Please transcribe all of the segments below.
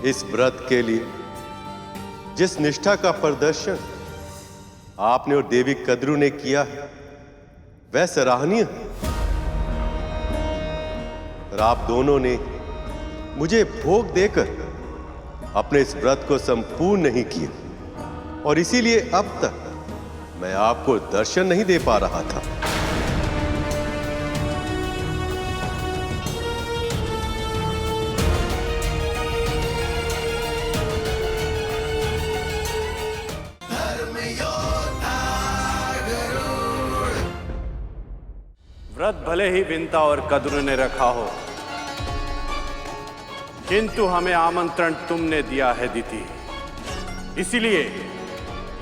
इस व्रत के लिए जिस निष्ठा का प्रदर्शन आपने और देवी कद्रू ने किया है वह सराहनीय है। और आप दोनों ने मुझे भोग देकर अपने इस व्रत को संपूर्ण नहीं किया और इसीलिए अब तक मैं आपको दर्शन नहीं दे पा रहा था। व्रत भले ही विंता और कद्रू ने रखा हो, किंतु हमें आमंत्रण तुमने दिया है दीदी। इसीलिए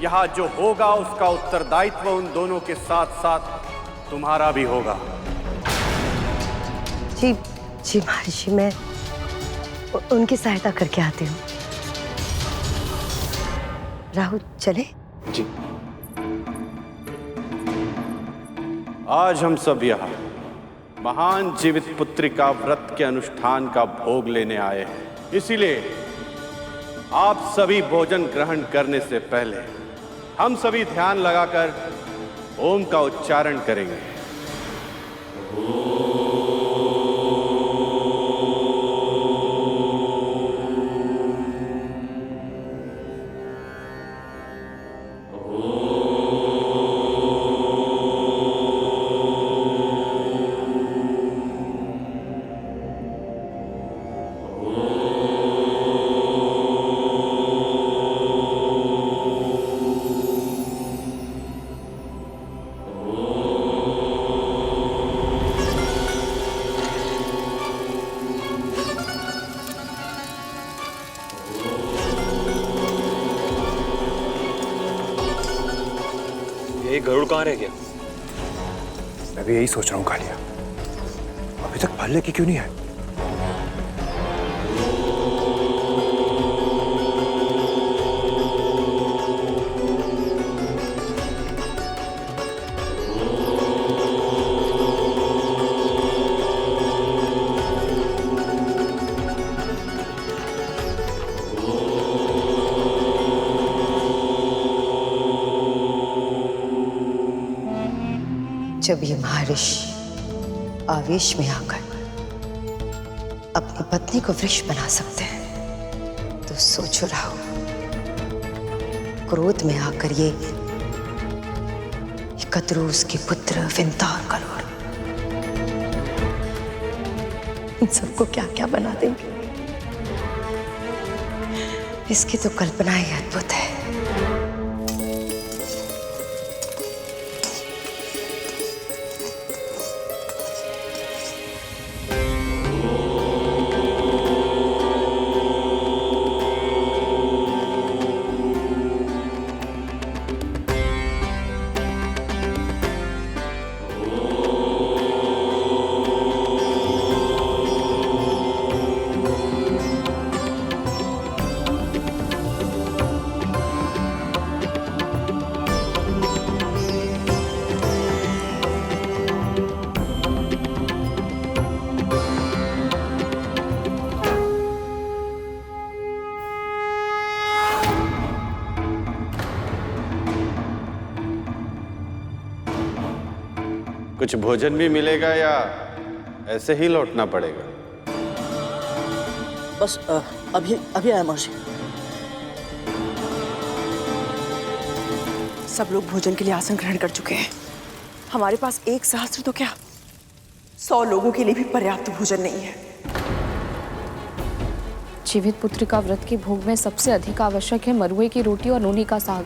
यहां जो होगा उसका उत्तरदायित्व उन दोनों के साथ साथ तुम्हारा भी होगा। जी जी महर्षि, मैं उनकी सहायता करके आती हूँ। राहुल चले? जी। आज हम सब यहाँ महान जीवित पुत्री का व्रत के अनुष्ठान का भोग लेने आए हैं। इसीलिए आप सभी भोजन ग्रहण करने से पहले हम सभी ध्यान लगाकर ओम का उच्चारण करेंगे। ये गरुड़ कहाँ रह गया? मैं भी यही सोच रहा हूँ कालिया, अभी तक फल लेके क्यों नहीं आए? जब ये महर्षि आवेश में आकर अपनी पत्नी को वृक्ष बना सकते हैं तो सोचो राहुल, क्रोध में आकर ये कद्रू, उसके पुत्र विंता और गरुड़, इन सबको क्या क्या बना देंगे, इसकी तो कल्पना ही अद्भुत है। कुछ भोजन भी मिलेगा या ऐसे ही लौटना पड़ेगा? बस अभी अभी आया महर्षि। सब लोग भोजन के लिए आसन ग्रहण कर चुके हैं। हमारे पास 1 सहस्त्र तो क्या 100 लोगों के लिए भी पर्याप्त भोजन नहीं है। जीवित पुत्री का व्रत के भोग में सबसे अधिक आवश्यक है मरुए की रोटी और नूनी का साग,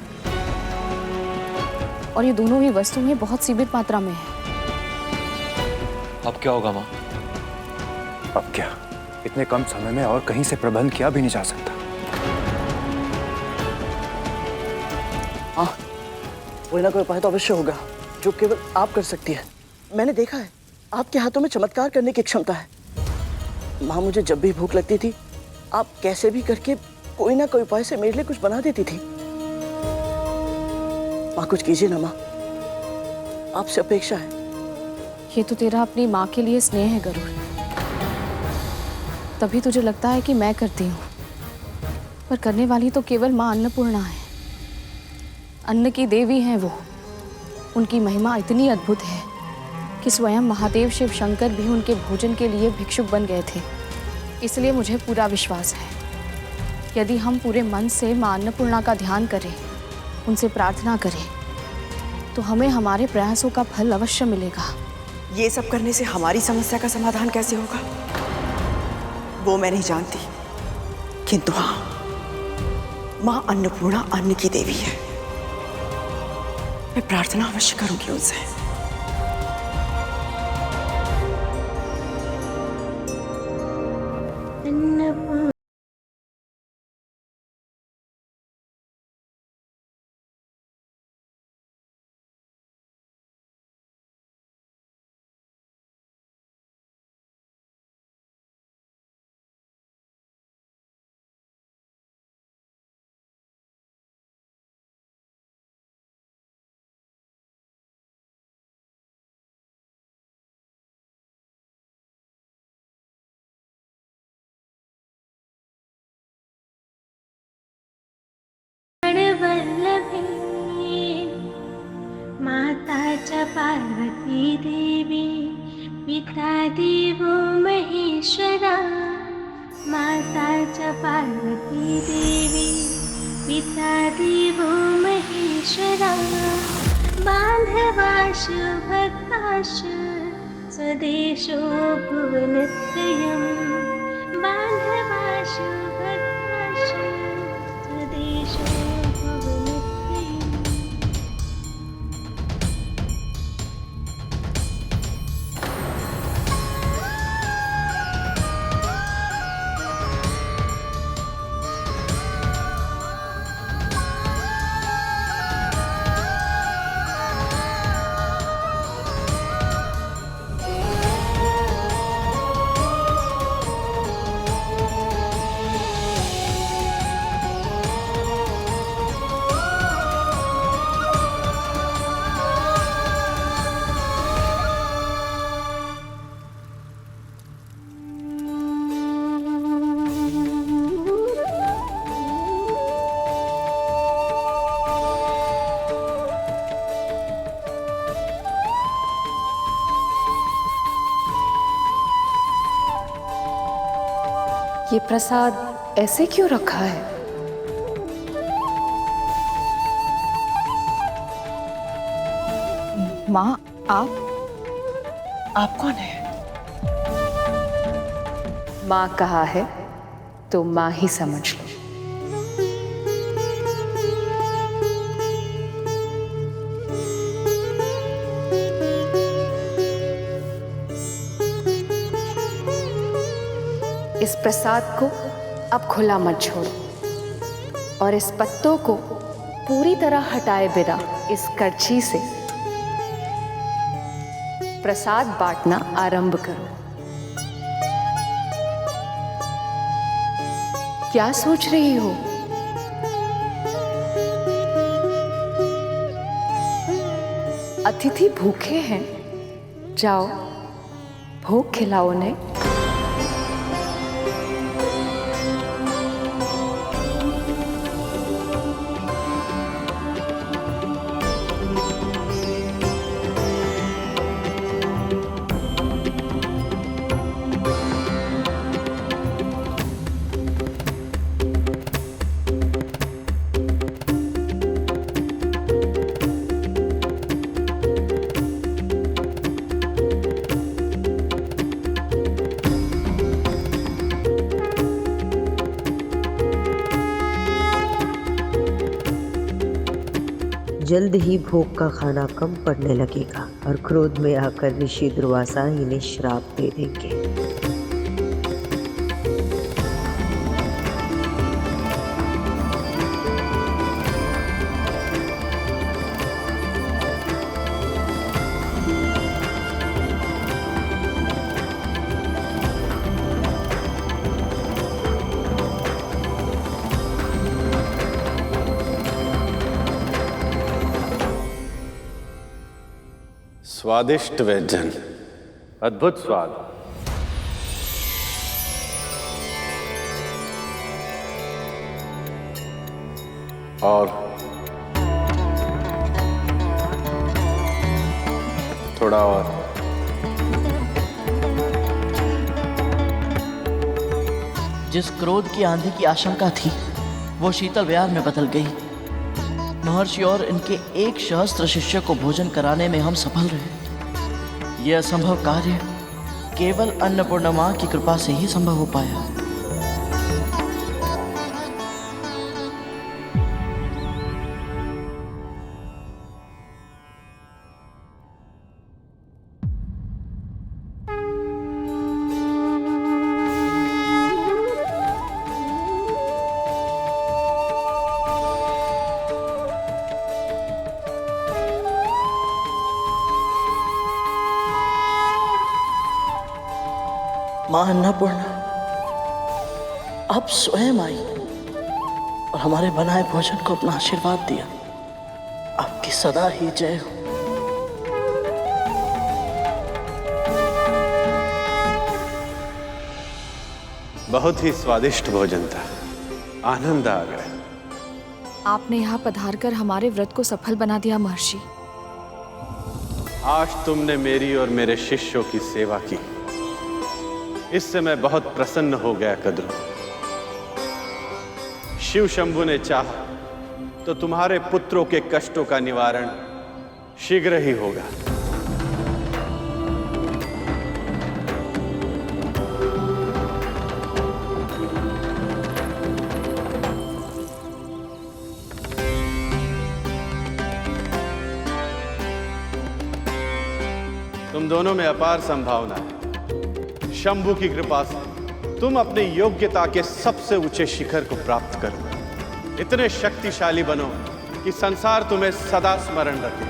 और ये दोनों ही वस्तुएं बहुत सीमित मात्रा में है। अब क्या होगा माँ? अब क्या, इतने कम समय में और कहीं से प्रबंध किया भी नहीं जा सकता। हाँ, कोई ना कोई उपाय तो अवश्य होगा जो केवल आप कर सकती है। मैंने देखा है आपके हाथों में चमत्कार करने की क्षमता है। माँ, मुझे जब भी भूख लगती थी आप कैसे भी करके कोई ना कोई उपाय से मेरे लिए कुछ बना देती थी। माँ, कुछ कीजिए ना माँ, आपसे अपेक्षा है। ये तो तेरा अपनी माँ के लिए स्नेह है गरुड़, तभी तुझे लगता है कि मैं करती हूँ। पर करने वाली तो केवल माँ अन्नपूर्णा है। अन्न की देवी हैं वो। उनकी महिमा इतनी अद्भुत है कि स्वयं महादेव शिव शंकर भी उनके भोजन के लिए भिक्षुक बन गए थे। इसलिए मुझे पूरा विश्वास है, यदि हम पूरे मन से माँ अन्नपूर्णा का ध्यान करें, उनसे प्रार्थना करें, तो हमें हमारे प्रयासों का फल अवश्य मिलेगा। ये सब करने से हमारी समस्या का समाधान कैसे होगा वो मैं नहीं जानती, किंतु हाँ, माँ अन्नपूर्णा अन्न की देवी है। मैं प्रार्थना अवश्य करूंगी उनसे। वल्लभी माता च पार्वती देवी पिता देवो महेश्वरा। माता च पार्वती देवी पिता देवो महेश्वरा। बान्धवाशु भक्ताशु स्वदेशो भुवनत्रयम्। बान्धवाशु भक्ताशु स्वदेशो भुवनत्रयम्। ये प्रसाद ऐसे क्यों रखा है? माँ, आप कौन है? माँ कहा है तो माँ ही समझ लो। इस प्रसाद को अब खुला मत छोड़ो और इस पत्तों को पूरी तरह हटाए बिना इस करछी से प्रसाद बांटना आरंभ करो। क्या सोच रही हो? अतिथि भूखे हैं, जाओ भोग खिलाओ उन्हें। जल्द ही भोग का खाना कम पड़ने लगेगा और क्रोध में आकर ऋषि दुर्वासा इन्हें श्राप दे देंगे। स्वादिष्ट व्यंजन, अद्भुत स्वाद। और थोड़ा और। जिस क्रोध की आंधी की आशंका थी वो शीतल व्यार में बदल गई। महर्षि और इनके 1 सहस्त्र शिष्य को भोजन कराने में हम सफल रहे। यह असंभव कार्य केवल अन्नपूर्णा मां की कृपा से ही संभव हो पाया। मां अन्नपूर्णा अब स्वयं आई और हमारे बनाए भोजन को अपना आशीर्वाद दिया। आपकी सदा ही जय हो। बहुत ही स्वादिष्ट भोजन था, आनंद आ गया। आपने यहाँ पधारकर हमारे व्रत को सफल बना दिया महर्षि। आज तुमने मेरी और मेरे शिष्यों की सेवा की, इससे मैं बहुत प्रसन्न हो गया कद्रू। शिव शंभु ने चाहा तो तुम्हारे पुत्रों के कष्टों का निवारण शीघ्र ही होगा। तुम दोनों में अपार संभावना है। शंभु की कृपा से तुम अपनी योग्यता के सबसे ऊंचे शिखर को प्राप्त करो। इतने शक्तिशाली बनो कि संसार तुम्हें सदा स्मरण रखे।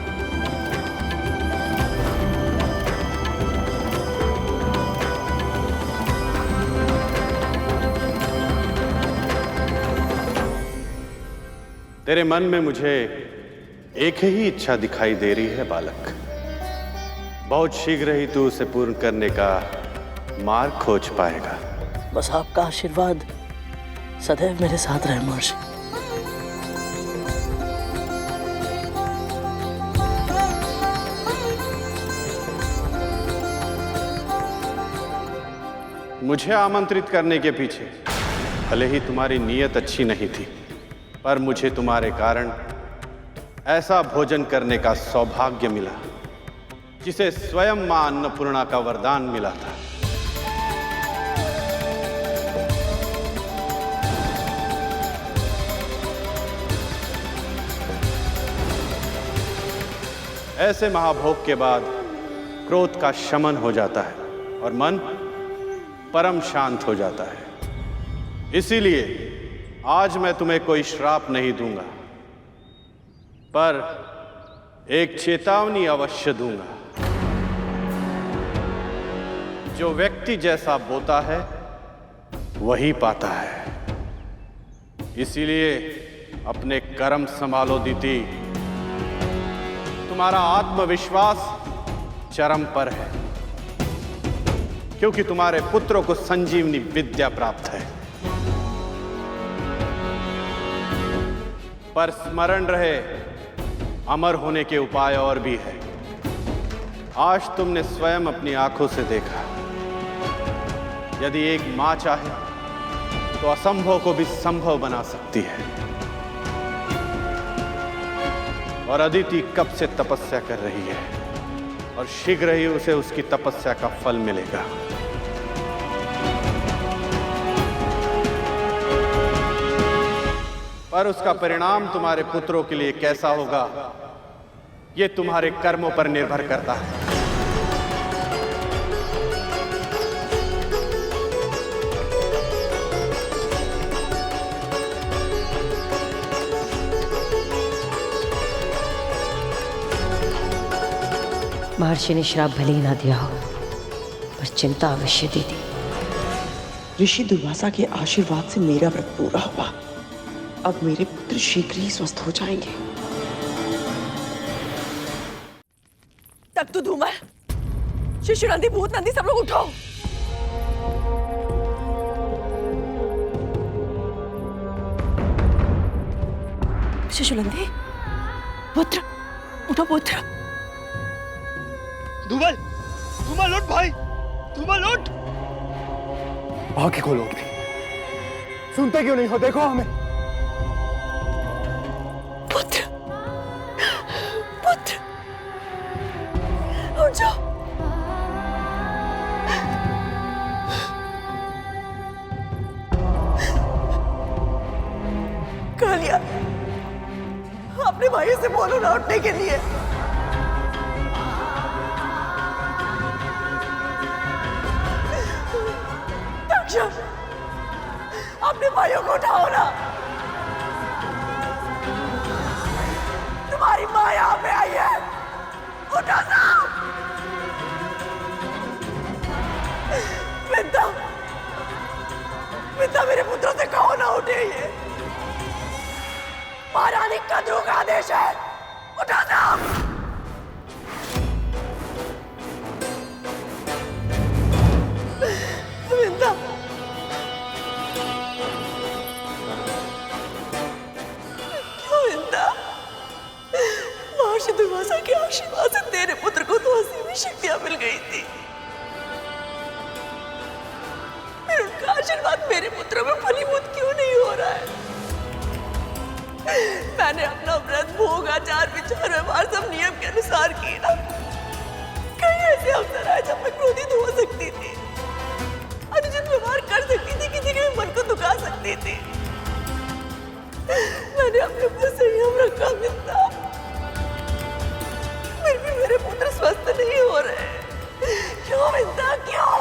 तेरे मन में मुझे एक ही इच्छा दिखाई दे रही है बालक। बहुत शीघ्र ही तू उसे पूर्ण करने का मार्ग खोज पाएगा। बस आपका आशीर्वाद सदैव मेरे साथ रहे महर्षि। मुझे आमंत्रित करने के पीछे भले ही तुम्हारी नीयत अच्छी नहीं थी, पर मुझे तुम्हारे कारण ऐसा भोजन करने का सौभाग्य मिला जिसे स्वयं मां अन्नपूर्णा का वरदान मिला था। ऐसे महाभोग के बाद क्रोध का शमन हो जाता है और मन परम शांत हो जाता है। इसीलिए आज मैं तुम्हें कोई श्राप नहीं दूंगा, पर एक चेतावनी अवश्य दूंगा। जो व्यक्ति जैसा बोता है वही पाता है। इसीलिए अपने कर्म संभालो दीति। तुम्हारा आत्मविश्वास चरम पर है, क्योंकि तुम्हारे पुत्रों को संजीवनी विद्या प्राप्त है। पर स्मरण रहे, अमर होने के उपाय और भी है। आज तुमने स्वयं अपनी आंखों से देखा, यदि एक मां चाहे तो असंभव को भी संभव बना सकती है। और अदिति कब से तपस्या कर रही है और शीघ्र ही उसे उसकी तपस्या का फल मिलेगा। पर उसका परिणाम तुम्हारे पुत्रों के लिए कैसा होगा, यह तुम्हारे कर्मों पर निर्भर करता है। महर्षि ने श्राप भले ही ना दिया हो, पर चिंता अवश्य दी थी। ऋषि दुर्वासा के आशीर्वाद से मेरा व्रत पूरा हुआ। अब मेरे पुत्र शीघ्र ही स्वस्थ हो जाएंगे। तक तो धूमर, शिशु नंदी, भूत नंदी, सब लोग उठो। शिशुनंदी, पुत्र, उठो पुत्र। धूमल, धूमल उठ भाई, धूमल उठ। आंखें खोलो उठ भी। सुनते क्यों नहीं हो? देखो हमें। पुत्र, पुत्र, उठ जाओ। कालिया, अपने भाई से बोलो ना उठने के लिए। दक्षा, अपने भाइयों को उठाओ ना। तुम्हारी माँ यहाँ पे आई है, उठो साहब। विद्या, विद्या, मेरे पुत्रों से कहो ना उठे। ये महारानी कद्रू का आदेश है, उठो साहब। विद्या, क्यों विद्या? महर्षि दुर्वासा के आशीर्वाद से तेरे पुत्र को तो असीम शक्तियां मिल गई थी, फिर उनका आशीर्वाद मेरे पुत्र में फलीभूत क्यों नहीं हो रहा है? मैंने अपना व्रत, भोग, आचार, विचार, व्यवहार सब नियम के अनुसार किया। कई ऐसे अवसर आए जब मैं क्रोधित हो सकती थी, अनुचित व्यवहार कर सकती थी, किसी के मन को दुखा सकती थी। मैंने अपने ऊपर संयम रखा मिलता, फिर भी मेरे पुत्र स्वस्थ नहीं हो रहे। क्यों मिलता, क्यों?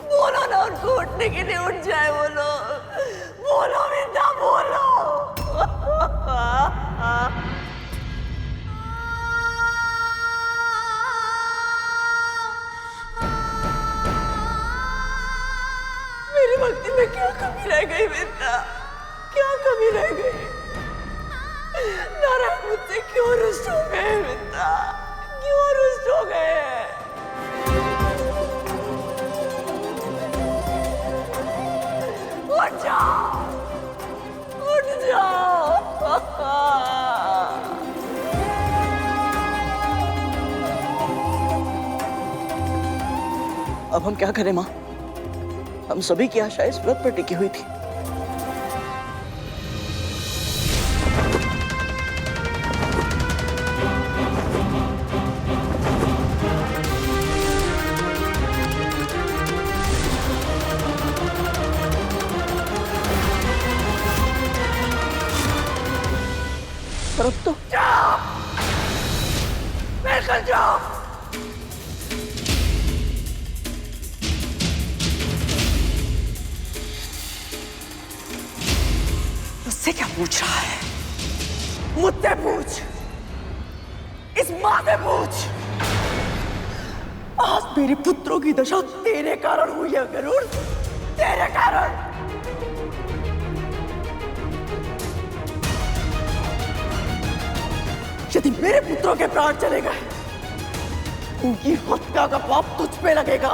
बोलो ना उनको उठने के लिए, उठ जाए। बोलो, बोलो विद्या, बोलो। मेरी भक्ति में क्या कमी रह गई विद्या? क्या कमी रह गई? नारायण मुझसे क्यों रुष्ट हो गए विद्या? क्यों रुष्ट हो गए? उठ जाओ, उठ जाओ। अब हम क्या करें माँ? हम सभी की आशा इस व्रत पर टिकी हुई थी। तो जाओ, निकल जाओ। मुझसे क्या पूछ रहा है? मुझसे पूछ, इस माँ से पूछ। आज मेरे पुत्रों की दशा तेरे कारण हुई है गरुड़, तेरे कारण। यदि मेरे पुत्रों के प्राण चले गए, उनकी हत्या का पाप तुझ पे लगेगा।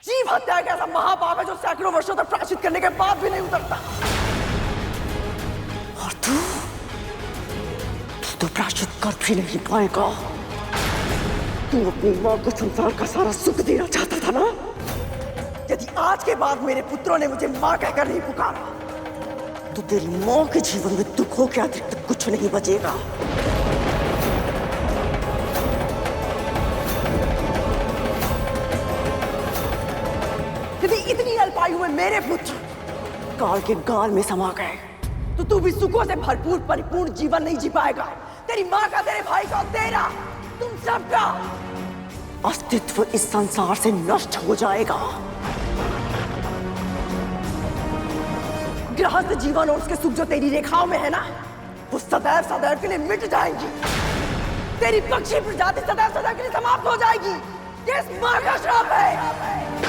जीव हत्या एक ऐसा महापाप है जो सैकड़ों वर्षों तक प्रायश्चित करने के बाद भी नहीं उतरता। और तू तो प्रायश्चित कर भी नहीं पाएगा। तू अपनी मां को संसार का सारा सुख देना चाहता था ना? यदि आज के बाद मेरे पुत्रों ने मुझे मां कहकर नहीं पुकारा, तो तेरी मां के जीवन में दुखों के अतिरिक्त कुछ नहीं बचेगा। यदि इतनी अल्पायु में मेरे पुत्र काल के गाल में समा गए, तो तू भी सुखों से भरपूर परिपूर्ण जीवन नहीं जी पाएगा। तेरी मां का, तेरे भाई का, तेरा, तुम सबका अस्तित्व इस संसार से नष्ट हो जाएगा। गृहस्थ जीवन और उसके सुख जो तेरी रेखाओं में है ना, वो सदैव सदैव के लिए मिट जाएंगी। तेरी पक्षी प्रजाति सदैव सदैव के लिए समाप्त हो जाएगी। ये इस मां का श्राप है।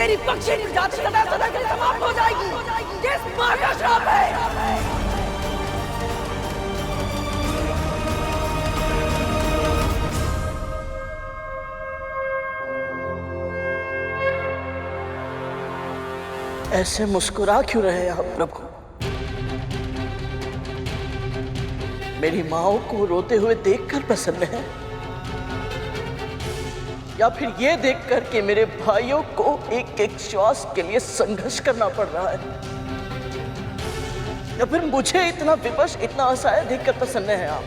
मेरी बख्शी हुई जाति सदा सदा के लिए समाप्त हो जाएगी। किस माँ का श्राप है? ऐसे मुस्कुरा क्यों रहे हैं आप प्रभु? मेरी माओ को रोते हुए देखकर प्रसन्न है, या फिर ये देखकर कि मेरे भाइयों को एक एक श्वास के लिए संघर्ष करना पड़ रहा है, या फिर मुझे इतना विवश, इतना असहाय देखकर प्रसन्न है आप?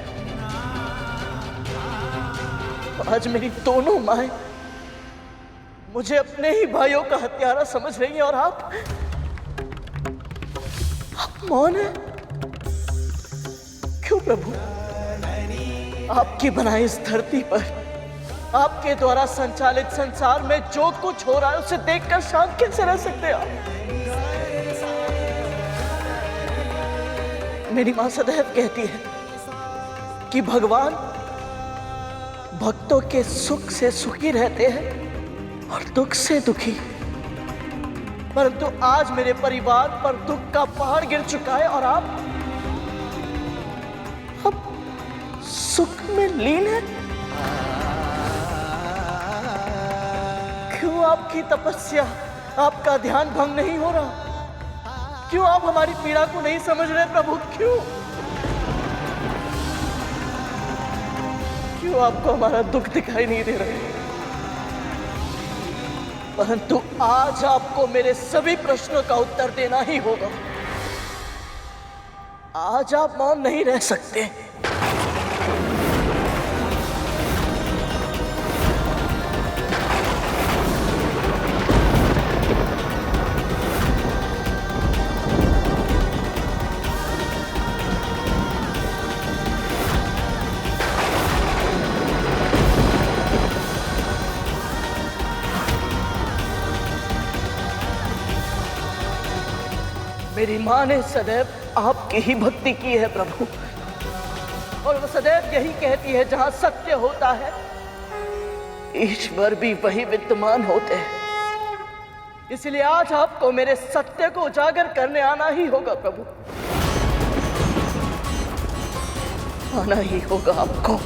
आज मेरी दोनों माएं मुझे अपने ही भाइयों का हत्यारा समझ रही हैं और आप मौन है क्यों प्रभु? आपकी बनाई इस धरती पर, आपके द्वारा संचालित संसार में जो कुछ हो रहा है उसे देखकर शांत कैसे रह सकते हैं आप? मेरी मां सदैव कहती है कि भगवान भक्तों के सुख से सुखी रहते हैं और दुख से दुखी, परंतु आज मेरे परिवार पर दुख का पहाड़ गिर चुका है और आप अब सुख में लीन है। क्यों आपकी तपस्या, आपका ध्यान भंग नहीं हो रहा? क्यों आप हमारी पीड़ा को नहीं समझ रहे प्रभु? क्यों आपको हमारा दुख दिखाई नहीं दे रहा? परंतु आज आपको मेरे सभी प्रश्नों का उत्तर देना ही होगा। आज आप मौन नहीं रह सकते। मेरी मां ने सदैव आपकी ही भक्ति की है प्रभु, और वो सदैव यही कहती है जहां सत्य होता है ईश्वर भी वही विद्यमान होते हैं। इसलिए आज आपको मेरे सत्य को उजागर करने आना ही होगा प्रभु, आना ही होगा आपको।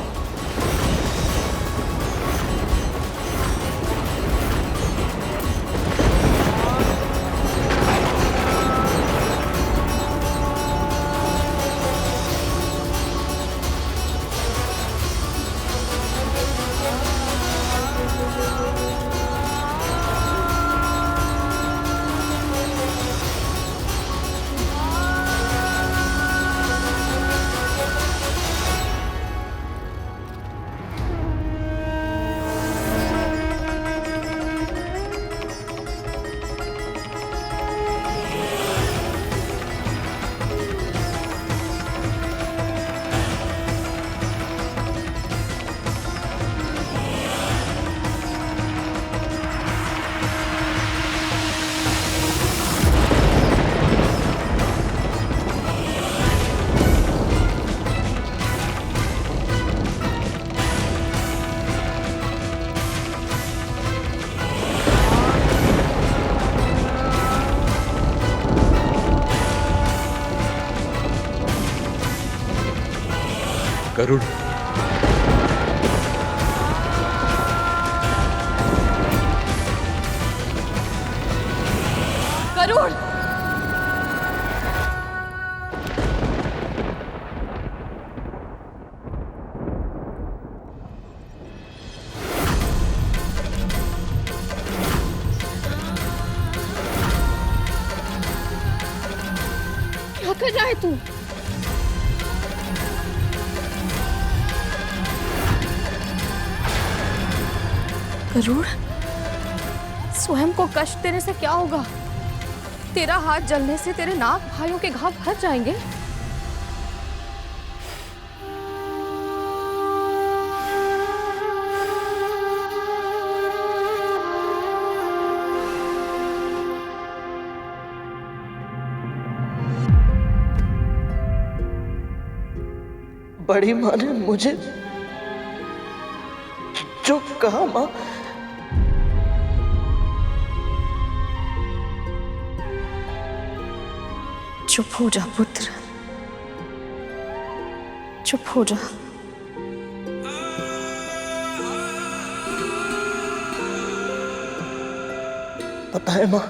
गरुड़, गरुड़, क्या कर रहा है तू? गरुड़, स्वयं को कष्ट देने से क्या होगा? तेरा हाथ जलने से तेरे नाग भाइयों के घाव भर जाएंगे। बड़ी माँ ने मुझे जो कहा माँ, चुप हो जा पुत्र, चुप हो जा। पता है माँ,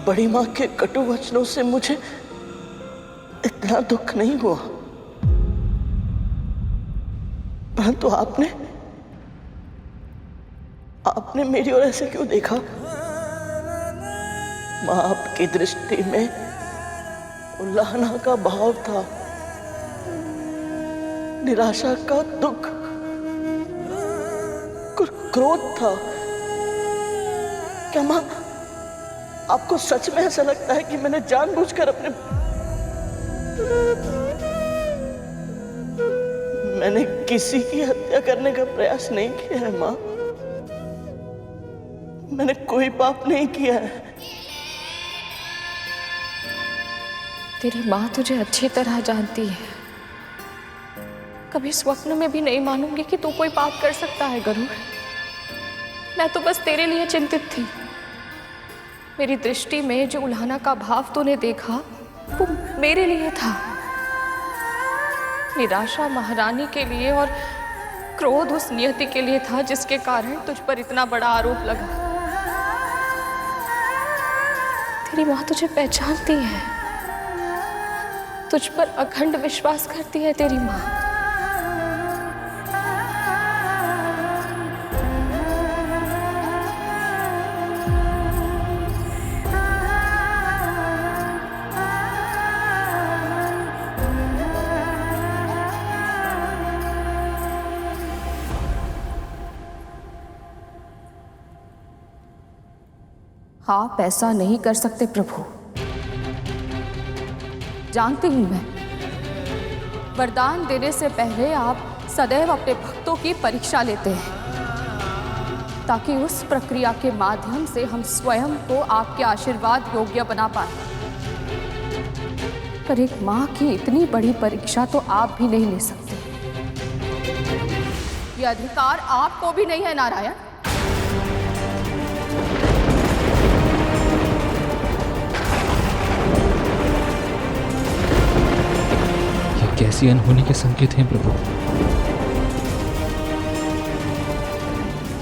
बड़ी माँ के कटु वचनों से मुझे इतना दुख नहीं हुआ, परंतु आपने मेरी ओर ऐसे क्यों देखा? माँ, आपकी दृष्टि में उल्लाहना का भाव था, निराशा का दुख, क्रोध था। क्या माँ, आपको सच में ऐसा लगता है कि मैंने जानबूझकर मैंने किसी की हत्या करने का प्रयास नहीं किया है माँ? मैंने कोई पाप नहीं किया है। तेरी माँ तुझे अच्छी तरह जानती है। कभी स्वप्न में भी नहीं मानूंगी कि तू कोई पाप कर सकता है गरुड़। मैं तो बस तेरे लिए चिंतित थी। मेरी दृष्टि में जो उल्हाना का भाव तूने देखा वो मेरे लिए था। निराशा महारानी के लिए और क्रोध उस नियति के लिए था जिसके कारण तुझ पर इतना बड़ा आरोप लगा। तेरी माँ तुझे पहचानती है, तुझ पर अखंड विश्वास करती है तेरी माँ। आप ऐसा नहीं कर सकते प्रभु। जानती हूं मैं, वरदान देने से पहले आप सदैव अपने भक्तों की परीक्षा लेते हैं ताकि उस प्रक्रिया के माध्यम से हम स्वयं को आपके आशीर्वाद योग्य बना पाए। पर एक मां की इतनी बड़ी परीक्षा तो आप भी नहीं ले सकते। यह अधिकार आपको भी नहीं है नारायण। कैसी अनहोनी के संकेत हैं प्रभु?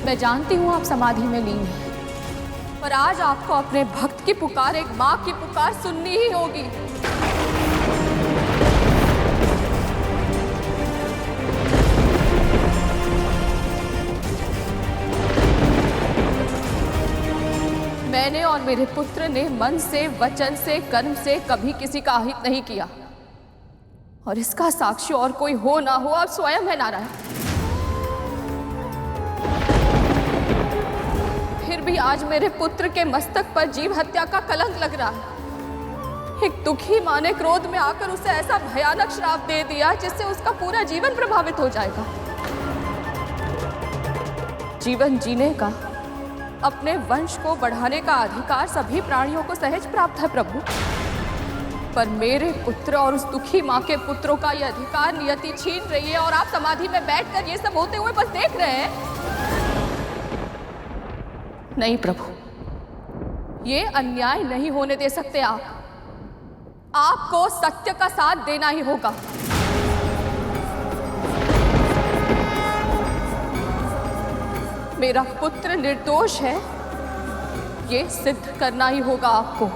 मैं जानती हूँ आप समाधि में लीन हैं, पर आज आपको अपने भक्त की पुकार, एक माँ की पुकार सुननी ही होगी। मैंने और मेरे पुत्र ने मन से, वचन से, कर्म से कभी किसी का अहित नहीं किया, और इसका साक्षी और कोई हो ना हो आप स्वयं है नारायण। फिर भी आज मेरे पुत्र के मस्तक पर जीव हत्या का कलंक लग रहा है। एक दुखी मां ने क्रोध में आकर उसे ऐसा भयानक श्राप दे दिया जिससे उसका पूरा जीवन प्रभावित हो जाएगा। जीवन जीने का, अपने वंश को बढ़ाने का अधिकार सभी प्राणियों को सहज प्राप्त है प्रभु, पर मेरे पुत्र और उस दुखी मां के पुत्रों का यह अधिकार नियति छीन रही है और आप समाधि में बैठकर ये सब होते हुए बस देख रहे हैं। नहीं प्रभु, ये अन्याय नहीं होने दे सकते आप। आपको सत्य का साथ देना ही होगा। मेरा पुत्र निर्दोष है, ये सिद्ध करना ही होगा आपको।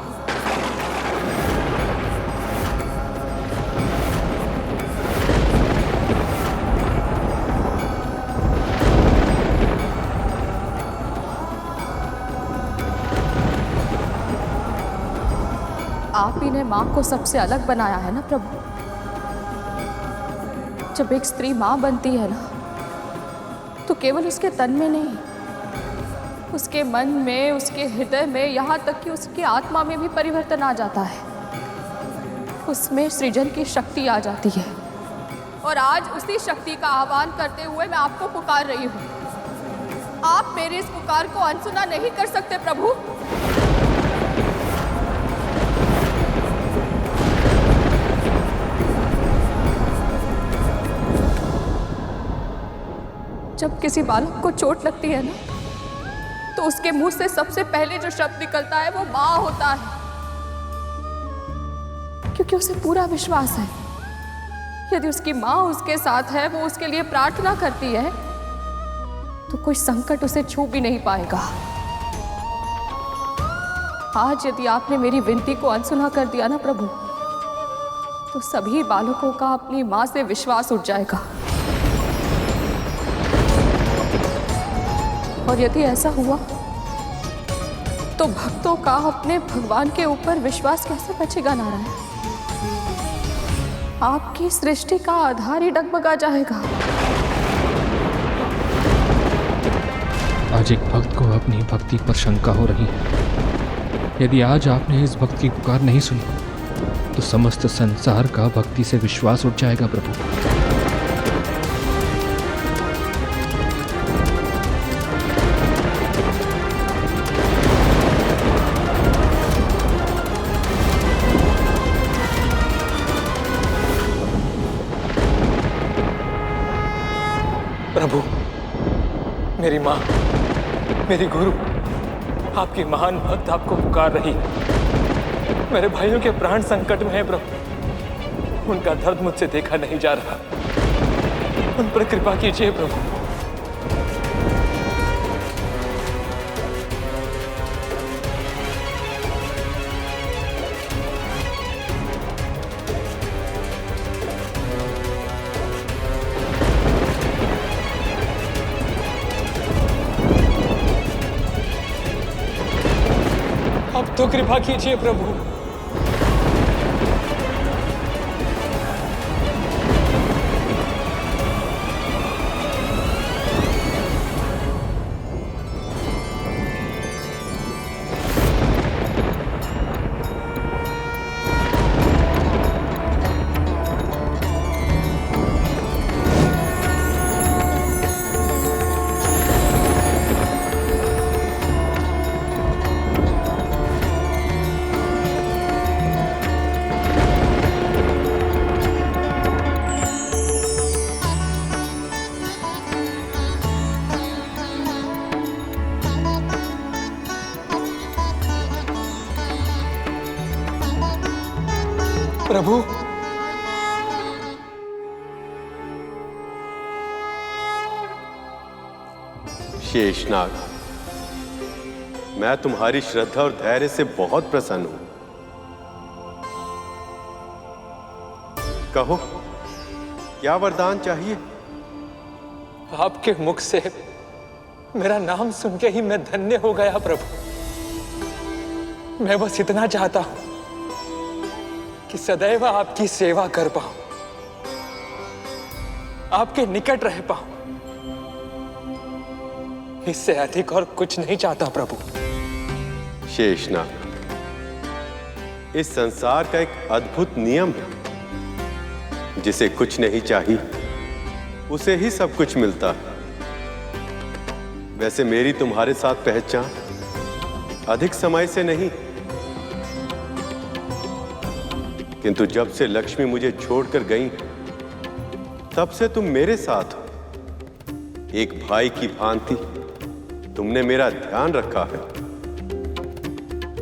आप ही ने माँ को सबसे अलग बनाया है ना प्रभु। जब एक स्त्री माँ बनती है ना, तो केवल उसके तन में नहीं, उसके मन में, उसके हृदय में, यहाँ तक कि उसकी आत्मा में भी परिवर्तन आ जाता है। उसमें सृजन की शक्ति आ जाती है। और आज उसी शक्ति का आह्वान करते हुए मैं आपको पुकार रही हूँ। आप मेरी इस पुकार को अनसुना नहीं कर सकते प्रभु। जब किसी बालक को चोट लगती है ना, तो उसके मुंह से सबसे पहले जो शब्द निकलता है वो माँ होता है। क्योंकि उसे पूरा विश्वास है यदि उसकी माँ उसके साथ है, वो उसके लिए प्रार्थना करती है, तो कोई संकट उसे छू भी नहीं पाएगा। आज यदि आपने मेरी विनती को अनसुना कर दिया ना प्रभु, तो सभी बालकों का अपनी माँ से विश्वास उठ जाएगा। और यदि ऐसा हुआ तो भक्तों का अपने भगवान के ऊपर विश्वास कैसे बचेगा नारायण? आपकी सृष्टि का आधार ही डगमगा जाएगा। आज एक भक्त को अपनी भक्ति पर शंका हो रही है। यदि आज आपने इस भक्त की पुकार नहीं सुनी तो समस्त संसार का भक्ति से विश्वास उठ जाएगा प्रभु। प्रभु, मेरी माँ, मेरी गुरु, आपकी महान भक्त आपको पुकार रही है। मेरे भाइयों के प्राण संकट में है प्रभु, उनका दर्द मुझसे देखा नहीं जा रहा, उन पर कृपा कीजिए प्रभु। अब तो कृपा कीजिए प्रभु। प्रभु, शेषनाग, मैं तुम्हारी श्रद्धा और धैर्य से बहुत प्रसन्न हूं। कहो, क्या वरदान चाहिए? आपके मुख से मेरा नाम सुन के ही मैं धन्य हो गया प्रभु। मैं बस इतना चाहता हूं कि सदैव आपकी सेवा कर पाऊं, आपके निकट रह पाऊं। इससे अधिक और कुछ नहीं चाहता प्रभु। शेषनाग, इस संसार का एक अद्भुत नियम है, जिसे कुछ नहीं चाहिए उसे ही सब कुछ मिलता है। वैसे मेरी तुम्हारे साथ पहचान अधिक समय से नहीं, किंतु जब से लक्ष्मी मुझे छोड़कर गई तब से तुम मेरे साथ हो। एक भाई की भांति तुमने मेरा ध्यान रखा है।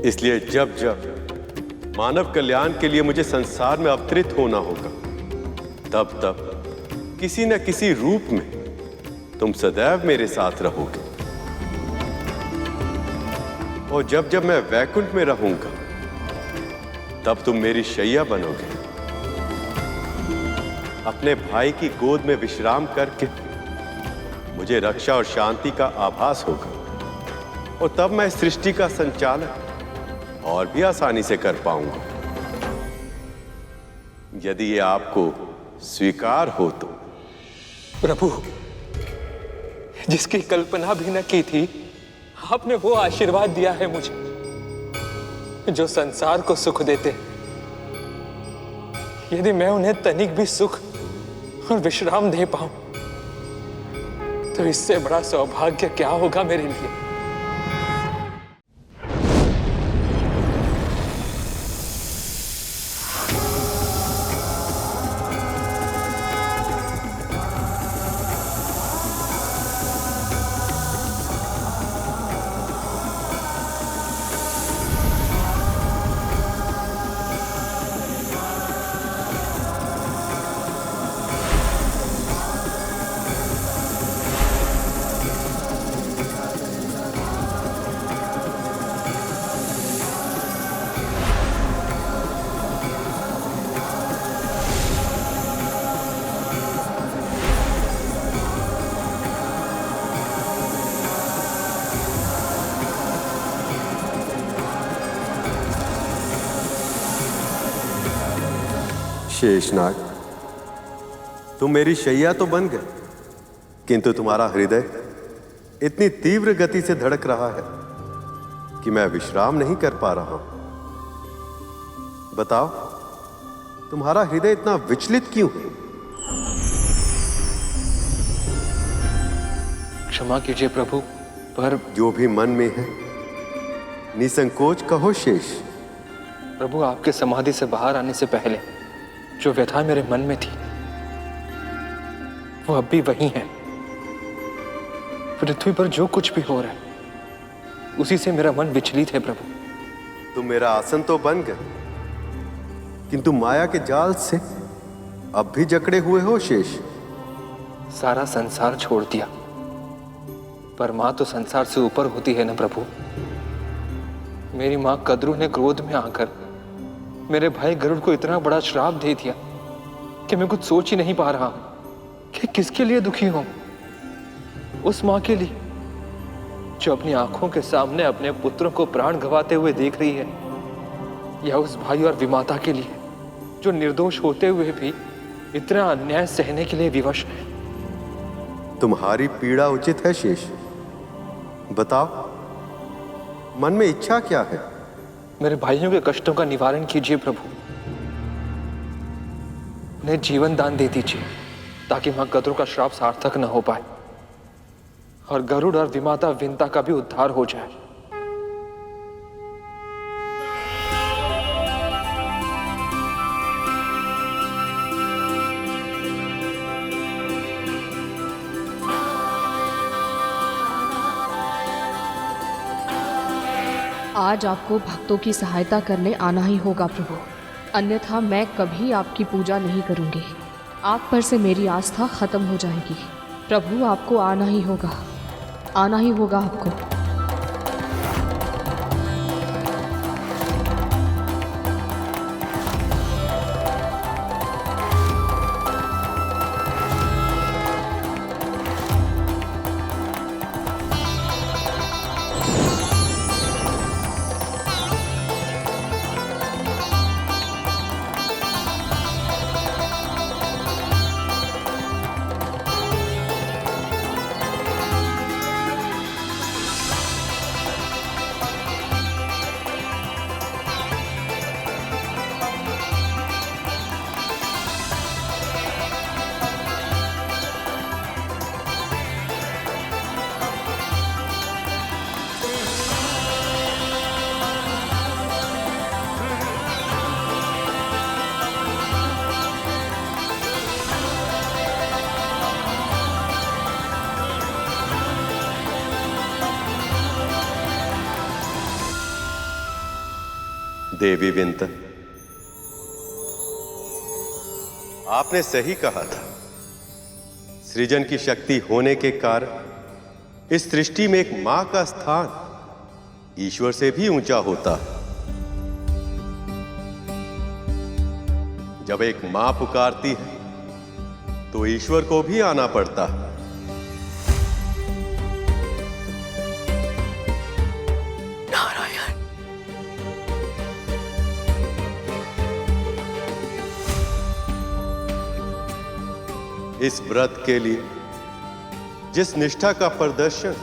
इसलिए जब जब मानव कल्याण के लिए मुझे संसार में अवतरित होना होगा, तब तब किसी न किसी रूप में तुम सदैव मेरे साथ रहोगे। और जब जब मैं वैकुंठ में रहूंगा, तब तुम मेरी शैया बनोगे। अपने भाई की गोद में विश्राम करके मुझे रक्षा और शांति का आभास होगा, और तब मैं सृष्टि का संचालन और भी आसानी से कर पाऊंगा। यदि ये आपको स्वीकार हो तो। प्रभु, जिसकी कल्पना भी न की थी, आपने वो आशीर्वाद दिया है मुझे जो संसार को सुख देते। यदि मैं उन्हें तनिक भी सुख और विश्राम दे पाऊं, तो इससे बड़ा सौभाग्य क्या होगा मेरे लिए। शेषनाग, तुम मेरी शैया तो बन गए, किंतु तुम्हारा हृदय इतनी तीव्र गति से धड़क रहा है कि मैं विश्राम नहीं कर पा रहा हूं। बताओ, तुम्हारा हृदय इतना विचलित क्यों है? क्षमा कीजिए प्रभु, पर जो भी मन में है निसंकोच कहो शेष। प्रभु, आपके समाधि से बाहर आने से पहले जो व्यथा मेरे मन में थी वो अब भी वही है। पृथ्वी पर जो कुछ भी हो रहा है उसी से मेरा मन विचलित है प्रभु। तुम मेरा आसन तो बन गए, किंतु माया के जाल से अब भी जकड़े हुए हो शेष। सारा संसार छोड़ दिया, पर मां तो संसार से ऊपर होती है ना प्रभु। मेरी मां कद्रू ने क्रोध में आकर मेरे भाई गरुड़ को इतना बड़ा श्राप दे दिया कि मैं कुछ सोच ही नहीं पा रहा कि किसके लिए दुखी हूं। उस मां के लिए जो अपनी आंखों के सामने अपने पुत्रों को प्राण गंवाते हुए देख रही है, या उस भाई और विमाता के लिए जो निर्दोष होते हुए भी इतना अन्याय सहने के लिए विवश है। तुम्हारी पीड़ा उचित है शेष। बताओ, मन में इच्छा क्या है? मेरे भाइयों के कष्टों का निवारण कीजिए प्रभु। उन्हें जीवन दान दे दीजिए ताकि मां कद्रू का श्राप सार्थक न हो पाए और गरुड़ और विमाता विंता का भी उद्धार हो जाए। आज आपको भक्तों की सहायता करने आना ही होगा प्रभु, अन्यथा मैं कभी आपकी पूजा नहीं करूंगी। आप पर से मेरी आस्था खत्म हो जाएगी। प्रभु, आपको आना ही होगा, आना ही होगा आपको। देवी विंता, आपने सही कहा था। सृजन की शक्ति होने के कारण इस सृष्टि में एक मां का स्थान ईश्वर से भी ऊंचा होता है। जब एक मां पुकारती है तो ईश्वर को भी आना पड़ता है। इस व्रत के लिए जिस निष्ठा का प्रदर्शन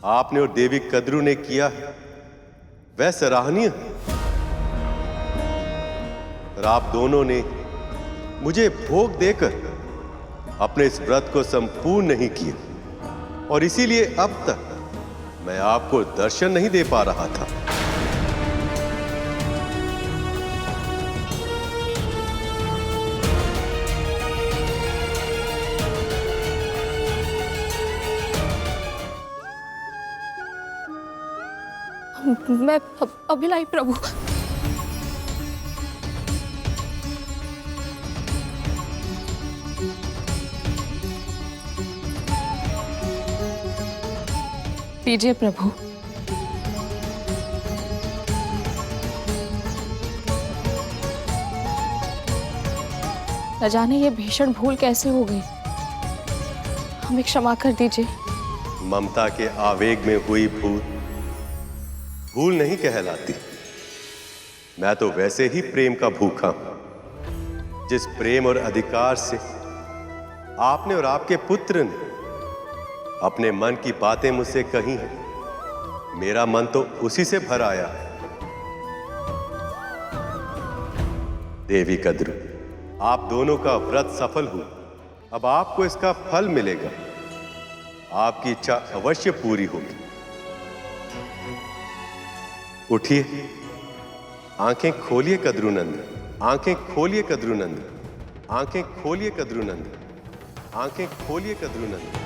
आपने और देवी कद्रू ने किया है वह सराहनीय है। और आप दोनों ने मुझे भोग देकर अपने इस व्रत को संपूर्ण नहीं किया और इसीलिए अब तक मैं आपको दर्शन नहीं दे पा रहा था। मैं अभिलाई प्रभु, लीजिए प्रभु। न जाने ये भीषण भूल कैसे हो गई, हमें क्षमा कर दीजिए। ममता के आवेग में हुई भूल नहीं कहलाती। मैं तो वैसे ही प्रेम का भूखा हूं। जिस प्रेम और अधिकार से आपने और आपके पुत्र ने अपने मन की बातें मुझसे कही हैं, मेरा मन तो उसी से भर आया है। देवी कद्रू, आप दोनों का व्रत सफल हुआ। अब आपको इसका फल मिलेगा। आपकी इच्छा अवश्य पूरी होगी। उठिए, आंखें खोलिए कद्रूनंद, आंखें खोलिए कद्रूनंद, आंखें खोलिए कद्रूनंद, आंखें खोलिए कद्रूनंद।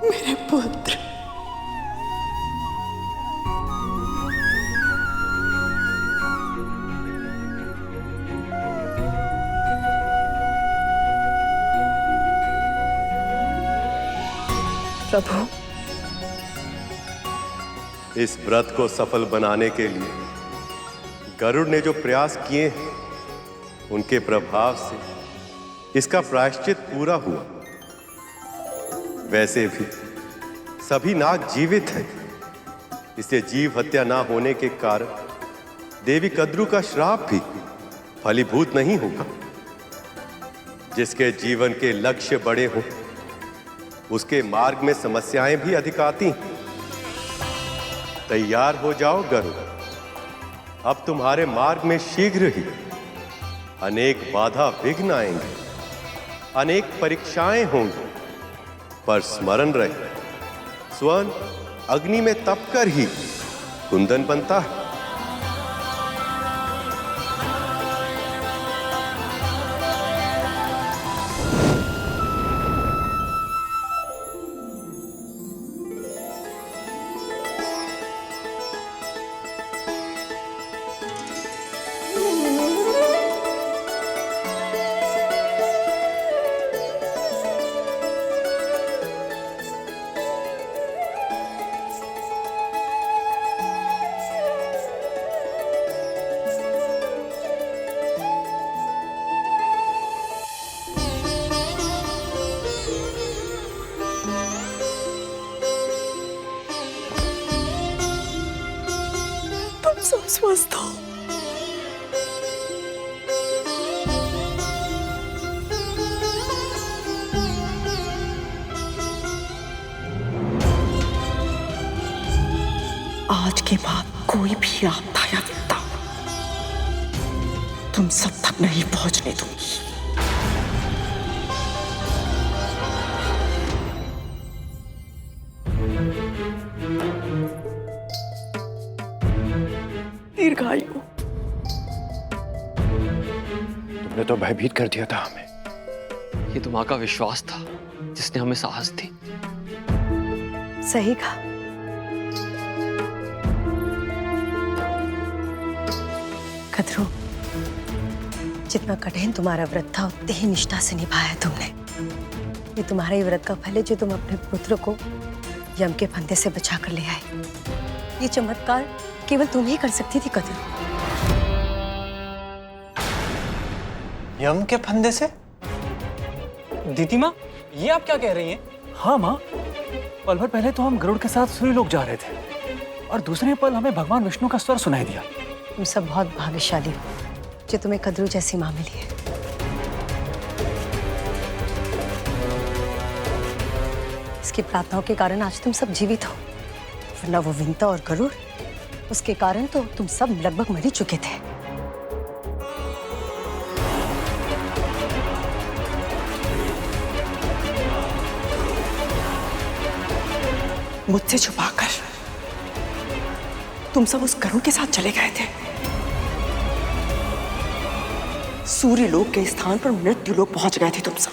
मेरे पुत्र, प्रभु, इस व्रत को सफल बनाने के लिए गरुड़ ने जो प्रयास किए हैं, उनके प्रभाव से इसका प्रायश्चित पूरा हुआ। वैसे भी सभी नाग जीवित हैं, इसलिए जीव हत्या ना होने के कारण देवी कद्रू का श्राप भी फलीभूत नहीं होगा। जिसके जीवन के लक्ष्य बड़े हों, उसके मार्ग में समस्याएं भी अधिक आती हैं। तैयार हो जाओ गरुड़, अब तुम्हारे मार्ग में शीघ्र ही अनेक बाधा विघ्न आएंगे, अनेक परीक्षाएं होंगी, पर स्मरण रहे, स्वर्ण अग्नि में तपकर ही कुंदन बनता है। सब स्वस्थ हो। आज के बाद कोई भी आपदा या विपदा तुम सब तक नहीं पहुंचने दूंगी। दीर्घायु। तुमने तो भयभीत कर दिया था हमें। ये तो माँ का विश्वास था जिसने हमें साहस दी। सही कहा। कद्रू, जितना कठिन तुम्हारा व्रत था उतनी ही निष्ठा से निभाया तुमने। ये तुम्हारे ही व्रत का फल है जो तुम अपने पुत्र को यम के फंदे से बचा कर ले आए। ये चमत्कार केवल तुम ही कर सकती थी कद्रू। यम के फंदे से? दीदी माँ, ये आप क्या कह रही हैं? हाँ माँ, पल भर पहले तो हम गरुड़ के साथ सूर्य लोक जा रहे थे और दूसरे पल हमें भगवान विष्णु का स्वर सुनाई दिया। तुम सब बहुत भाग्यशाली हो जो तुम्हें कद्रू जैसी माँ मिली है। इसकी प्रार्थनाओं के कारण आज तुम सब जीवित हो, वरना वो विंता और गरुड़, उसके कारण तो तुम सब लगभग मर ही चुके थे। मुझसे छुपाकर तुम सब उस गरुड़ के साथ चले गए थे। सूर्य लोक के स्थान पर मृत्यु लोक पहुंच गए थे तुम सब।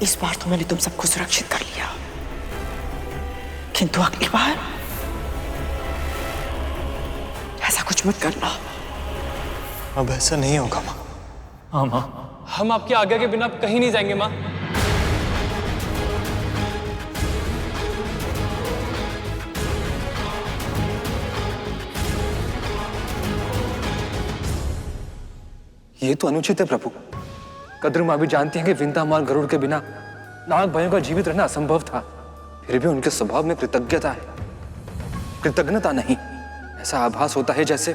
इस बार तो मैंने तुम सबको सुरक्षित कर लिया, किंतु अगली बार ऐसा कुछ मत करना। अब ऐसा नहीं होगा माँ। हाँ माँ, हम आपकी आज्ञा के बिना कहीं नहीं जाएंगे माँ। ये तो अनुचित है प्रभु। कद्रू माँ भी जानती हैं कि विंतामाल गरुड़ के बिना नाग भाइयों का जीवित रहना असंभव था। फिर भी उनके स्वभाव में कृतज्ञता है, कृतज्ञता नहीं। ऐसा आभास होता है जैसे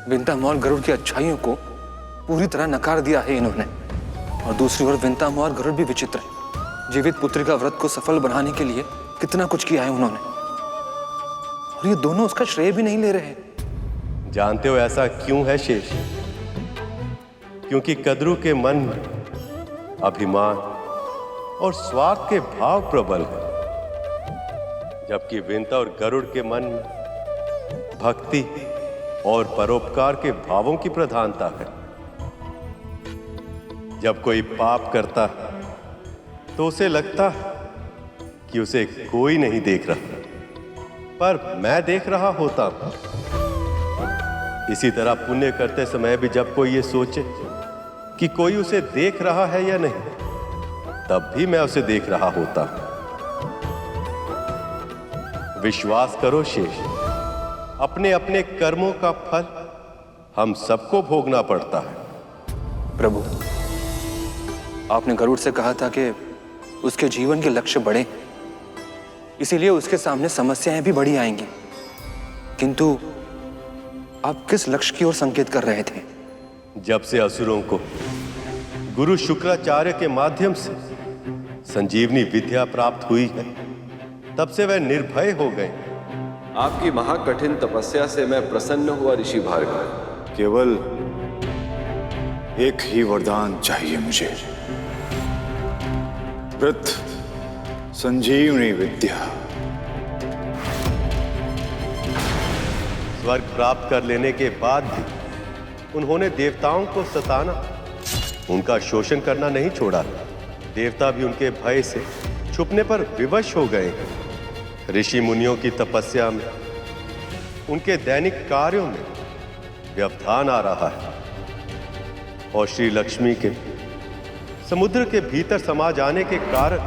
विंतामाल गरुड़ की अच्छाइयों को पूरी तरह नकार दिया है इन्होंने। और दूसरी ओर विंतामाल गरुड़ भी विचित्र है। जीवित पुत्री का व्रत को सफल बनाने के लिए कितना कुछ किया है उन्होंने, और ये दोनों उसका श्रेय भी नहीं ले रहे। जानते हो ऐसा क्यों है शेष? क्योंकि कद्रू के मन में अभिमान और स्वार्थ के भाव प्रबल है, जबकि विंता और गरुड़ के मन में भक्ति और परोपकार के भावों की प्रधानता है। जब कोई पाप करता है तो उसे लगता है कि उसे कोई नहीं देख रहा, पर मैं देख रहा होता हूं। इसी तरह पुण्य करते समय भी जब कोई ये सोचे कि कोई उसे देख रहा है या नहीं, तब भी मैं उसे देख रहा होता। विश्वास करो शेष, अपने अपने कर्मों का फल हम सबको भोगना पड़ता है। प्रभु, आपने गरुड़ से कहा था कि उसके जीवन के लक्ष्य बड़े, इसीलिए उसके सामने समस्याएं भी बड़ी आएंगी। किंतु आप किस लक्ष्य की ओर संकेत कर रहे थे? जब से असुरों को गुरु शुक्राचार्य के माध्यम से संजीवनी विद्या प्राप्त हुई है, तब से वह निर्भय हो गए। आपकी महाकठिन तपस्या से मैं प्रसन्न हुआ ऋषि भार्गव। केवल एक ही वरदान चाहिए मुझे, व्रत संजीवनी विद्या। स्वर्ग प्राप्त कर लेने के बाद भी उन्होंने देवताओं को सताना, उनका शोषण करना नहीं छोड़ा। देवता भी उनके भय से छुपने पर विवश हो गए। ऋषि मुनियों की तपस्या में, उनके दैनिक कार्यों में व्यवधान आ रहा है, और श्री लक्ष्मी के समुद्र के भीतर समा जाने के कारण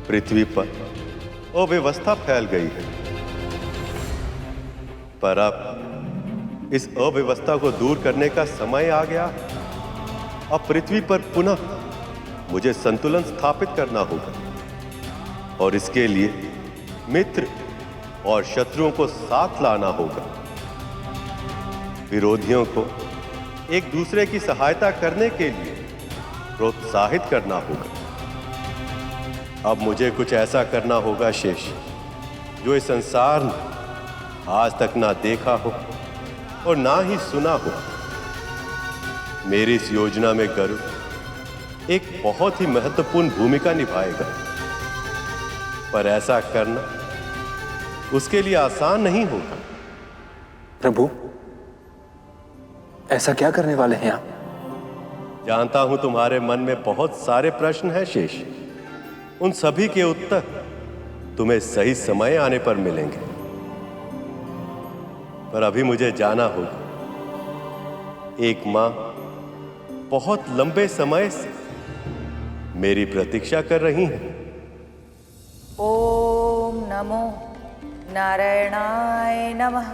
पृथ्वी पर अव्यवस्था फैल गई है। पर अब इस अव्यवस्था को दूर करने का समय आ गया। अब पृथ्वी पर पुनः मुझे संतुलन स्थापित करना होगा, और इसके लिए मित्र और शत्रुओं को साथ लाना होगा। विरोधियों को एक दूसरे की सहायता करने के लिए प्रोत्साहित करना होगा। अब मुझे कुछ ऐसा करना होगा शेष, जो इस संसार ने आज तक ना देखा हो और ना ही सुना हो। मेरी इस योजना में गरुड़ एक बहुत ही महत्वपूर्ण भूमिका निभाएगा, पर ऐसा करना उसके लिए आसान नहीं होगा। प्रभु, ऐसा क्या करने वाले हैं आप? जानता हूं तुम्हारे मन में बहुत सारे प्रश्न हैं शेष। उन सभी के उत्तर तुम्हें सही समय आने पर मिलेंगे, पर अभी मुझे जाना होगा। एक मां बहुत लंबे समय से मेरी प्रतीक्षा कर रही हैं। ओम नमो नारायणाय नमः।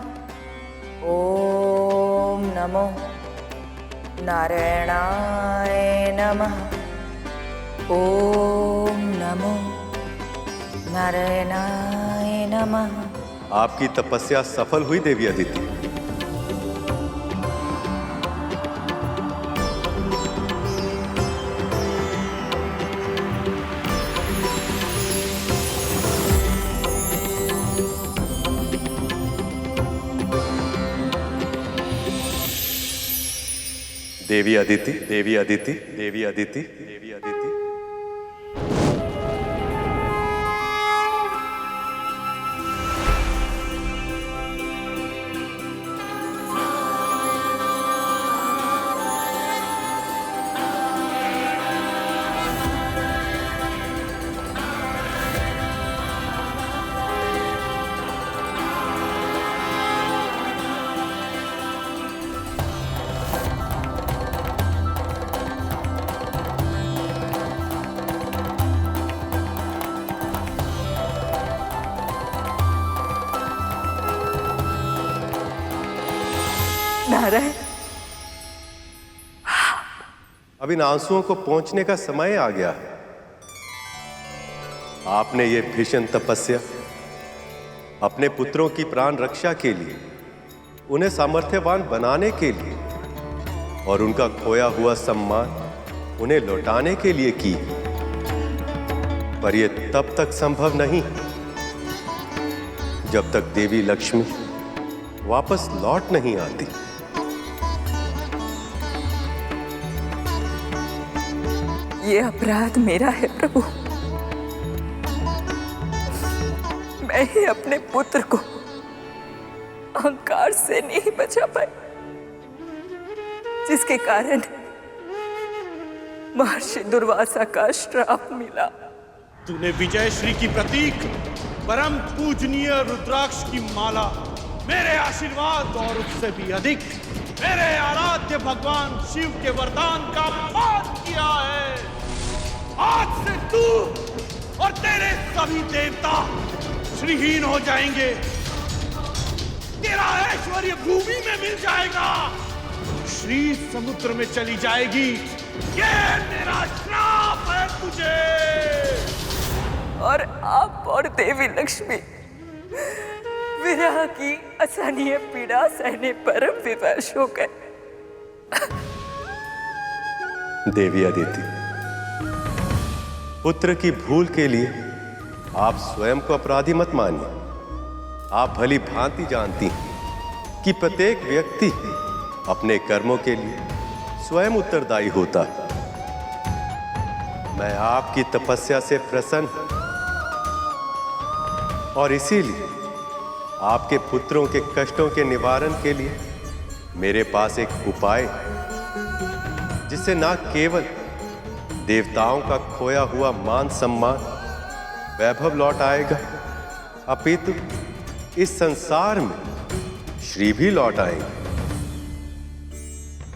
ओम नमो नारायणाय नमः। ओम नमो नारायणाय नमः। आपकी तपस्या सफल हुई देवी अदिति। देवी अदिति, देवी अदिति, देवी अदिति, देवी अदिति। नारायण, अब इन आंसुओं को पोंछने का समय आ गया है। आपने ये भीषण तपस्या अपने पुत्रों की प्राण रक्षा के लिए, उन्हें सामर्थ्यवान बनाने के लिए और उनका खोया हुआ सम्मान उन्हें लौटाने के लिए की, पर यह तब तक संभव नहीं जब तक देवी लक्ष्मी वापस लौट नहीं आती। ये अपराध मेरा है प्रभु। मैं ही अपने पुत्र को अहंकार से नहीं बचा पाई, जिसके कारण महर्षि दुर्वासा का श्राप मिला। तूने विजय श्री की प्रतीक परम पूजनीय रुद्राक्ष की माला मेरे आशीर्वाद और उससे भी अधिक मेरे आराध्य भगवान शिव के वरदान का अपमान किया है। आज से तू और तेरे सभी देवता श्रीहीन हो जाएंगे। तेरा ऐश्वर्य भूमि में मिल जाएगा, श्री समुद्र में चली जाएगी। ये मेरा श्राप है तुझे। और आप और देवी लक्ष्मी विरह की असहनीय पीड़ा सहने पर विवश हो गए। देवी अदिति, पुत्र की भूल के लिए आप स्वयं को अपराधी मत मानिए। आप भली भांति जानती हैं कि प्रत्येक व्यक्ति अपने कर्मों के लिए स्वयं उत्तरदायी होता है। मैं आपकी तपस्या से प्रसन्न हूं और इसीलिए आपके पुत्रों के कष्टों के निवारण के लिए मेरे पास एक उपाय है, जिससे न केवल देवताओं का खोया हुआ मान सम्मान वैभव लौट आएगा, अपितु इस संसार में श्री भी लौट आएंगे।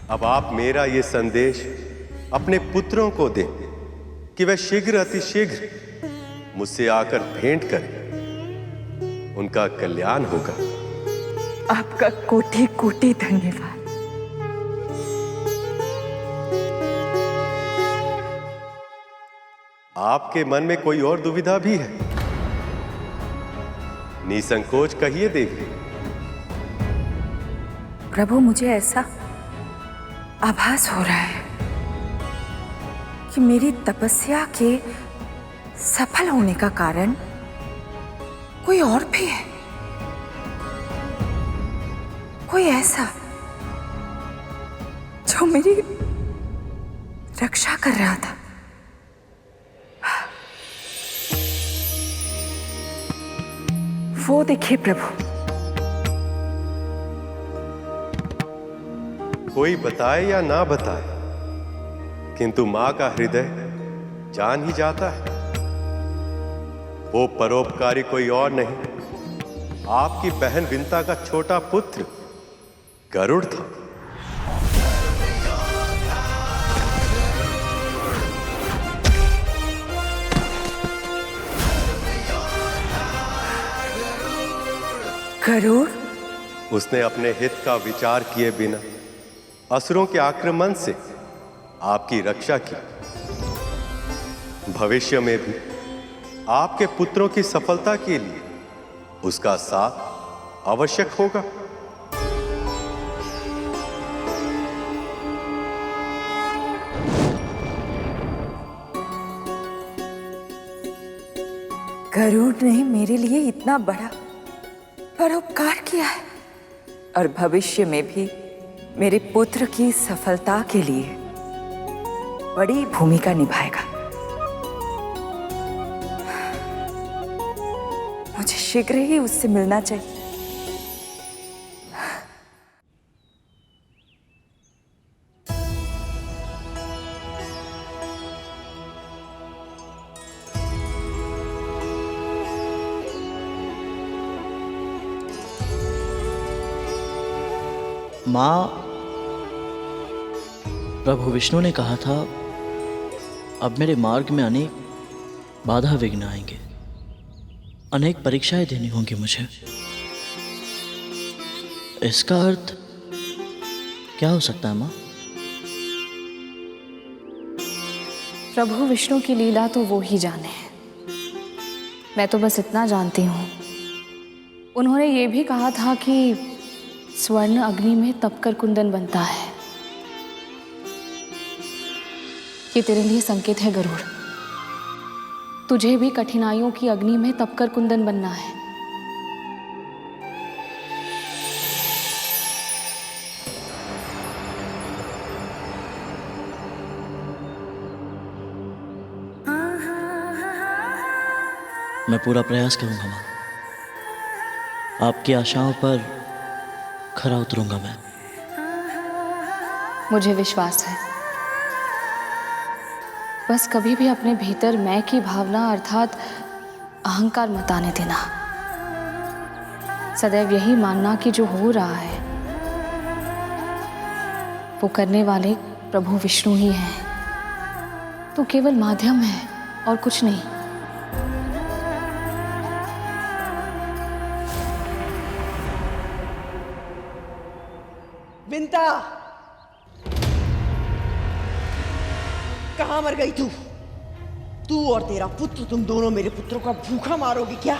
अब आप मेरा ये संदेश अपने पुत्रों को दें कि वह शीघ्र अतिशीघ्र मुझसे आकर भेंट करें, उनका कल्याण होगा। आपका कोटि कोटि धन्यवाद। आपके मन में कोई और दुविधा भी है? निसंकोच कहिए देवी। प्रभु, मुझे ऐसा आभास हो रहा है कि मेरी तपस्या के सफल होने का कारण कोई और भी है, कोई ऐसा जो मेरी रक्षा कर रहा था। वो देखिए प्रभु। कोई बताए या ना बताए, किंतु मां का हृदय जान ही जाता है। वो परोपकारी कोई और नहीं, आपकी बहन विंता का छोटा पुत्र गरुड़ था। गरुड़? उसने अपने हित का विचार किए बिना असुरों के आक्रमण से आपकी रक्षा की। भविष्य में भी आपके पुत्रों की सफलता के लिए उसका साथ आवश्यक होगा। गरुड़ ने मेरे लिए इतना बड़ा परोपकार किया है और भविष्य में भी मेरे पुत्र की सफलता के लिए बड़ी भूमिका निभाएगा। मुझे शीघ्र ही उससे मिलना चाहिए। माँ, प्रभु विष्णु ने कहा था अब मेरे मार्ग में अनेक बाधा विघ्न आएंगे, अनेक परीक्षाएं देनी होंगी मुझे। इसका अर्थ क्या हो सकता है माँ? प्रभु विष्णु की लीला तो वो ही जाने। मैं तो बस इतना जानती हूँ, उन्होंने ये भी कहा था कि स्वर्ण अग्नि में तपकर कुंदन बनता है। ये तेरे लिए संकेत है गरुड़, तुझे भी कठिनाइयों की अग्नि में तपकर कुंदन बनना है। मैं पूरा प्रयास करूंगा माँ, आपकी आशाओं पर खरा उतरूंगा मैं। मुझे विश्वास है। बस कभी भी अपने भीतर मैं की भावना अर्थात अहंकार मत आने देना। सदैव यही मानना कि जो हो रहा है वो करने वाले प्रभु विष्णु ही हैं। तो केवल माध्यम है और कुछ नहीं। विंता, कहां मर गई तू? तू और तेरा पुत्र, तुम दोनों मेरे पुत्रों का भूखा मारोगे क्या?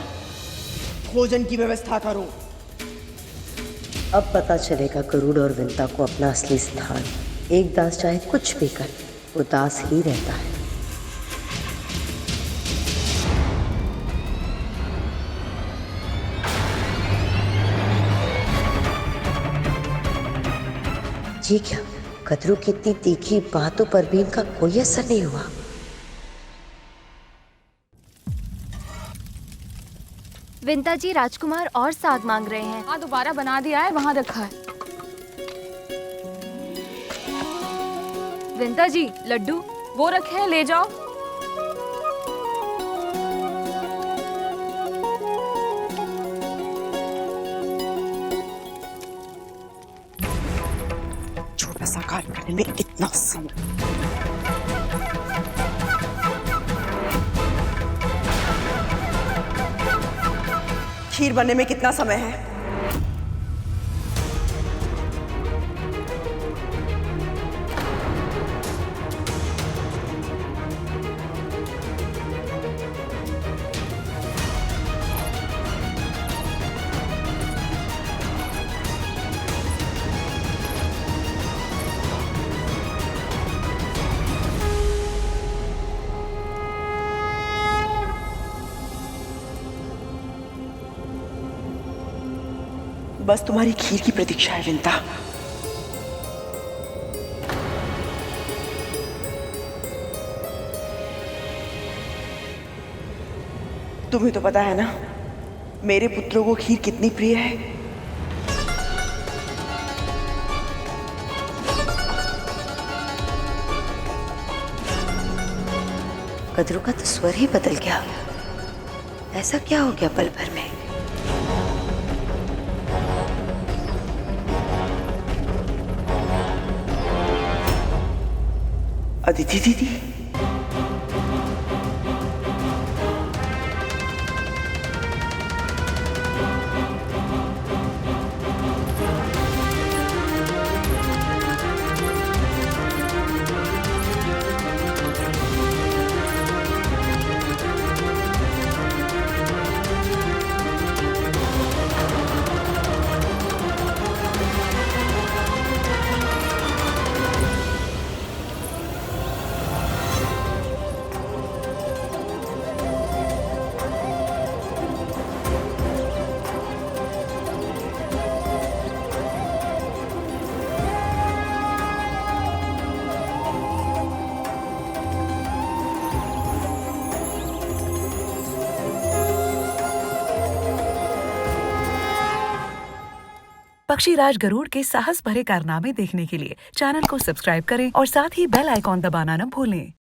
भोजन की व्यवस्था करो। अब पता चलेगा गरुड़ और विंता को अपना असली स्थान। एक दास चाहे कुछ भी करे, वो दास ही रहता है। जी क्या कदरू की इतनी तीखी बातों पर भी इनका कोई असर नहीं हुआ? विंता जी, राजकुमार और साग मांग रहे हैं। हाँ, दोबारा बना दिया है, वहां रखा है। विंता जी, लड्डू वो रखे हैं, ले जाओ। छोटा सा कार्य करने में इतना समय। खीर बनने में कितना समय है? बस तुम्हारी खीर की प्रतीक्षा है विंता। तुम्हें तो पता है ना मेरे पुत्रों को खीर कितनी प्रिय है। कदरू का तो स्वर ही बदल गया। ऐसा क्या हो गया पल भर में? अदिति दीदी, पक्षीराज गरुड़ के साहस भरे कारनामे देखने के लिए चैनल को सब्सक्राइब करें और साथ ही बेल आइकॉन दबाना न भूलें।